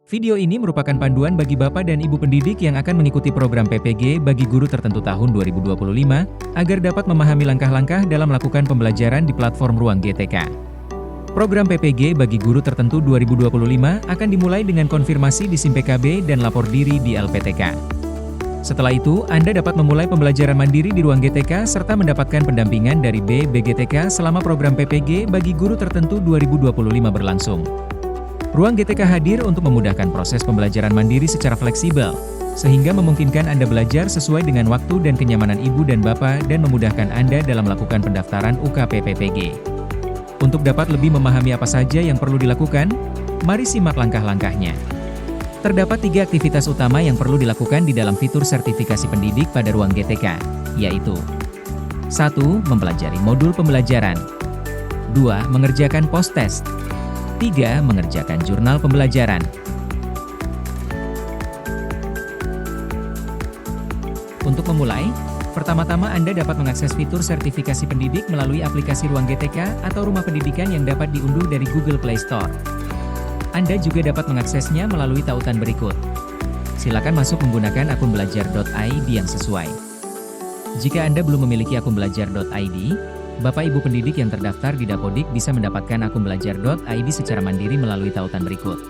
Video ini merupakan panduan bagi Bapak dan Ibu pendidik yang akan mengikuti program PPG bagi guru tertentu tahun 2025, agar dapat memahami langkah-langkah dalam melakukan pembelajaran di platform Ruang GTK. Program PPG bagi guru tertentu 2025 akan dimulai dengan konfirmasi di SIM PKB dan lapor diri di LPTK. Setelah itu, Anda dapat memulai pembelajaran mandiri di Ruang GTK serta mendapatkan pendampingan dari BGTK selama program PPG bagi guru tertentu 2025 berlangsung. Ruang GTK hadir untuk memudahkan proses pembelajaran mandiri secara fleksibel, sehingga memungkinkan Anda belajar sesuai dengan waktu dan kenyamanan Ibu dan Bapak dan memudahkan Anda dalam melakukan pendaftaran UKP PPG. Untuk dapat lebih memahami apa saja yang perlu dilakukan, mari simak langkah-langkahnya. Terdapat 3 aktivitas utama yang perlu dilakukan di dalam fitur sertifikasi pendidik pada Ruang GTK, yaitu 1. Mempelajari modul pembelajaran 2. Mengerjakan post-test 3. Mengerjakan jurnal pembelajaran. Untuk memulai, pertama-tama Anda dapat mengakses fitur sertifikasi pendidik melalui aplikasi Ruang GTK atau Rumah Pendidikan yang dapat diunduh dari Google Play Store. Anda juga dapat mengaksesnya melalui tautan berikut. Silakan masuk menggunakan akun belajar.id yang sesuai. Jika Anda belum memiliki akun belajar.id, Bapak Ibu pendidik yang terdaftar di Dapodik bisa mendapatkan akun belajar.id secara mandiri melalui tautan berikut.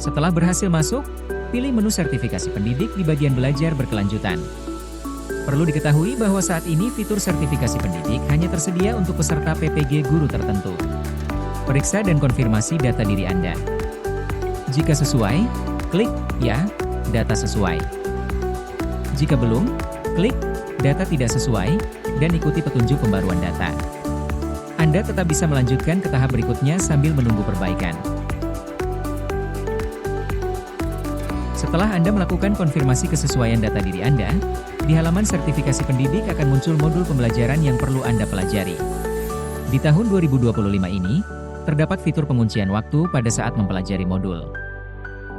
Setelah berhasil masuk, pilih menu sertifikasi pendidik di bagian belajar berkelanjutan. Perlu diketahui bahwa saat ini fitur sertifikasi pendidik hanya tersedia untuk peserta PPG guru tertentu. Periksa dan konfirmasi data diri Anda. Jika sesuai, klik "Ya, data sesuai". Jika belum, klik "Data tidak sesuai", dan ikuti petunjuk pembaruan data. Anda tetap bisa melanjutkan ke tahap berikutnya sambil menunggu perbaikan. Setelah Anda melakukan konfirmasi kesesuaian data diri Anda, di halaman sertifikasi pendidik akan muncul modul pembelajaran yang perlu Anda pelajari. Di tahun 2025 ini, terdapat fitur penguncian waktu pada saat mempelajari modul.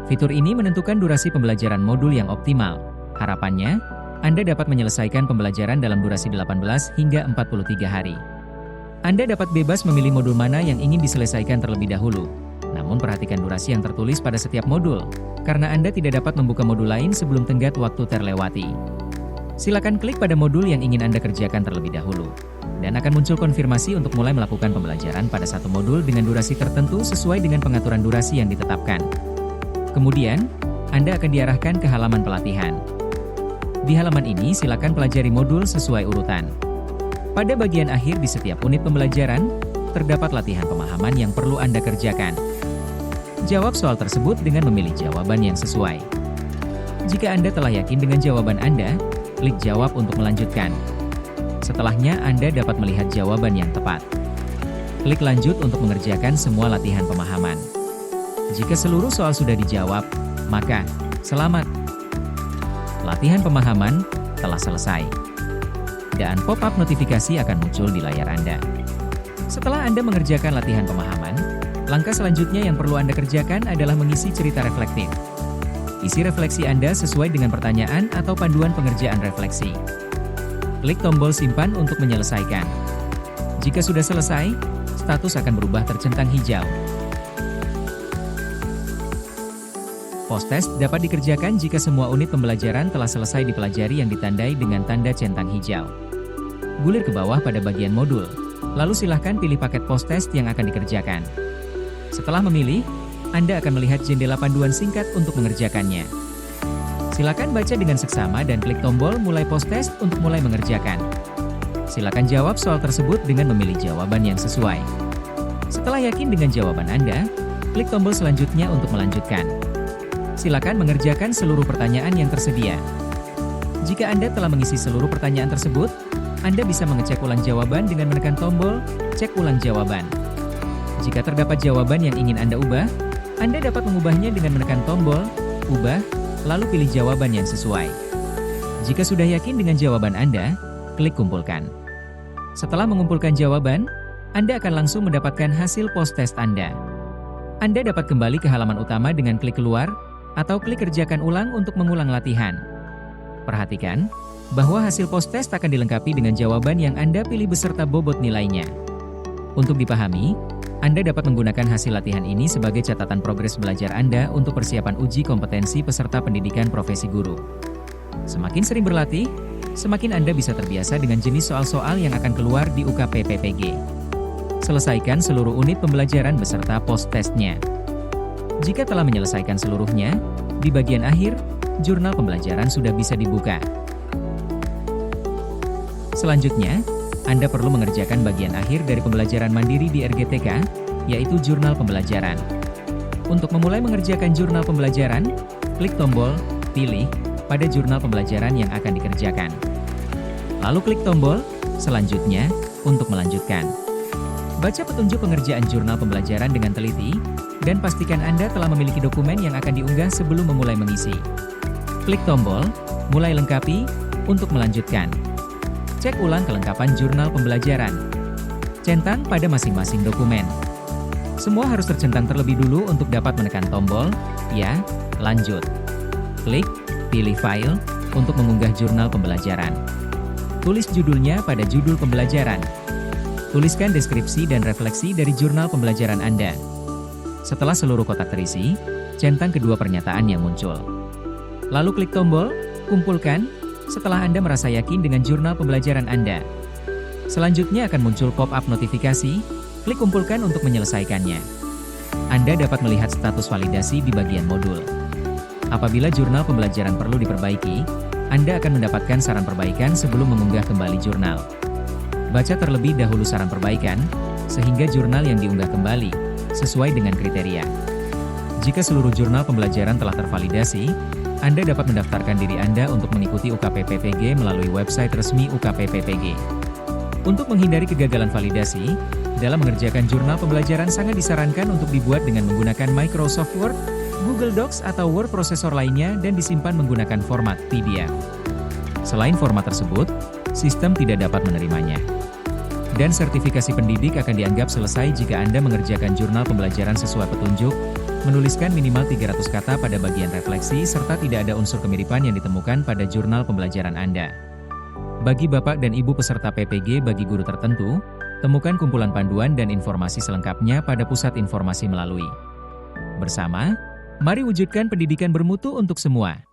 Fitur ini menentukan durasi pembelajaran modul yang optimal. Harapannya, Anda dapat menyelesaikan pembelajaran dalam durasi 18 hingga 43 hari. Anda dapat bebas memilih modul mana yang ingin diselesaikan terlebih dahulu. Namun perhatikan durasi yang tertulis pada setiap modul, karena Anda tidak dapat membuka modul lain sebelum tenggat waktu terlewati. Silakan klik pada modul yang ingin Anda kerjakan terlebih dahulu, dan akan muncul konfirmasi untuk mulai melakukan pembelajaran pada satu modul dengan durasi tertentu sesuai dengan pengaturan durasi yang ditetapkan. Kemudian, Anda akan diarahkan ke halaman pelatihan. Di halaman ini silakan pelajari modul sesuai urutan. Pada bagian akhir di setiap unit pembelajaran, terdapat latihan pemahaman yang perlu Anda kerjakan. Jawab soal tersebut dengan memilih jawaban yang sesuai. Jika Anda telah yakin dengan jawaban Anda, klik jawab untuk melanjutkan. Setelahnya Anda dapat melihat jawaban yang tepat. Klik lanjut untuk mengerjakan semua latihan pemahaman. Jika seluruh soal sudah dijawab, maka selamat. Latihan pemahaman telah selesai. Dan pop-up notifikasi akan muncul di layar Anda. Setelah Anda mengerjakan latihan pemahaman, langkah selanjutnya yang perlu Anda kerjakan adalah mengisi cerita reflektif. Isi refleksi Anda sesuai dengan pertanyaan atau panduan pengerjaan refleksi. Klik tombol simpan untuk menyelesaikan. Jika sudah selesai, status akan berubah tercentang hijau. Post-test dapat dikerjakan jika semua unit pembelajaran telah selesai dipelajari yang ditandai dengan tanda centang hijau. Gulir ke bawah pada bagian modul, lalu silahkan pilih paket post-test yang akan dikerjakan. Setelah memilih, Anda akan melihat jendela panduan singkat untuk mengerjakannya. Silakan baca dengan seksama dan klik tombol mulai post-test untuk mulai mengerjakan. Silakan jawab soal tersebut dengan memilih jawaban yang sesuai. Setelah yakin dengan jawaban Anda, klik tombol selanjutnya untuk melanjutkan. Silakan mengerjakan seluruh pertanyaan yang tersedia. Jika Anda telah mengisi seluruh pertanyaan tersebut, Anda bisa mengecek ulang jawaban dengan menekan tombol "Cek ulang jawaban". Jika terdapat jawaban yang ingin Anda ubah, Anda dapat mengubahnya dengan menekan tombol "Ubah", lalu pilih jawaban yang sesuai. Jika sudah yakin dengan jawaban Anda, klik "Kumpulkan". Setelah mengumpulkan jawaban, Anda akan langsung mendapatkan hasil post-test Anda. Anda dapat kembali ke halaman utama dengan klik "Keluar", atau klik "Kerjakan ulang" untuk mengulang latihan. Perhatikan bahwa hasil post-test akan dilengkapi dengan jawaban yang Anda pilih beserta bobot nilainya. Untuk dipahami, Anda dapat menggunakan hasil latihan ini sebagai catatan progres belajar Anda untuk persiapan uji kompetensi peserta pendidikan profesi guru. Semakin sering berlatih, semakin Anda bisa terbiasa dengan jenis soal-soal yang akan keluar di UKP-PPG. Selesaikan seluruh unit pembelajaran beserta post-testnya. Jika telah menyelesaikan seluruhnya, di bagian akhir, jurnal pembelajaran sudah bisa dibuka. Selanjutnya, Anda perlu mengerjakan bagian akhir dari pembelajaran mandiri di RGTK, yaitu jurnal pembelajaran. Untuk memulai mengerjakan jurnal pembelajaran, klik tombol "Pilih" pada jurnal pembelajaran yang akan dikerjakan. Lalu klik tombol "Selanjutnya" untuk melanjutkan. Baca petunjuk pengerjaan jurnal pembelajaran dengan teliti, dan pastikan Anda telah memiliki dokumen yang akan diunggah sebelum memulai mengisi. Klik tombol "Mulai lengkapi" untuk melanjutkan. Cek ulang kelengkapan jurnal pembelajaran. Centang pada masing-masing dokumen. Semua harus tercentang terlebih dulu untuk dapat menekan tombol "Ya, lanjut". Klik "Pilih file" untuk mengunggah jurnal pembelajaran. Tulis judulnya pada judul pembelajaran. Tuliskan deskripsi dan refleksi dari jurnal pembelajaran Anda. Setelah seluruh kotak terisi, centang kedua pernyataan yang muncul. Lalu klik tombol "Kumpulkan" setelah Anda merasa yakin dengan jurnal pembelajaran Anda. Selanjutnya akan muncul pop-up notifikasi, klik "Kumpulkan" untuk menyelesaikannya. Anda dapat melihat status validasi di bagian modul. Apabila jurnal pembelajaran perlu diperbaiki, Anda akan mendapatkan saran perbaikan sebelum mengunggah kembali jurnal. Baca terlebih dahulu saran perbaikan, sehingga jurnal yang diunggah kembali sesuai dengan kriteria. Jika seluruh jurnal pembelajaran telah tervalidasi, Anda dapat mendaftarkan diri Anda untuk mengikuti UKP-PPG melalui website resmi UKP-PPG. Untuk menghindari kegagalan validasi, dalam mengerjakan jurnal pembelajaran sangat disarankan untuk dibuat dengan menggunakan Microsoft Word, Google Docs atau Word processor lainnya dan disimpan menggunakan format PDF. Selain format tersebut, sistem tidak dapat menerimanya. Dan sertifikasi pendidik akan dianggap selesai jika Anda mengerjakan jurnal pembelajaran sesuai petunjuk, menuliskan minimal 300 kata pada bagian refleksi serta tidak ada unsur kemiripan yang ditemukan pada jurnal pembelajaran Anda. Bagi Bapak dan Ibu peserta PPG bagi guru tertentu, temukan kumpulan panduan dan informasi selengkapnya pada Pusat Informasi Melalui. Bersama, mari wujudkan pendidikan bermutu untuk semua.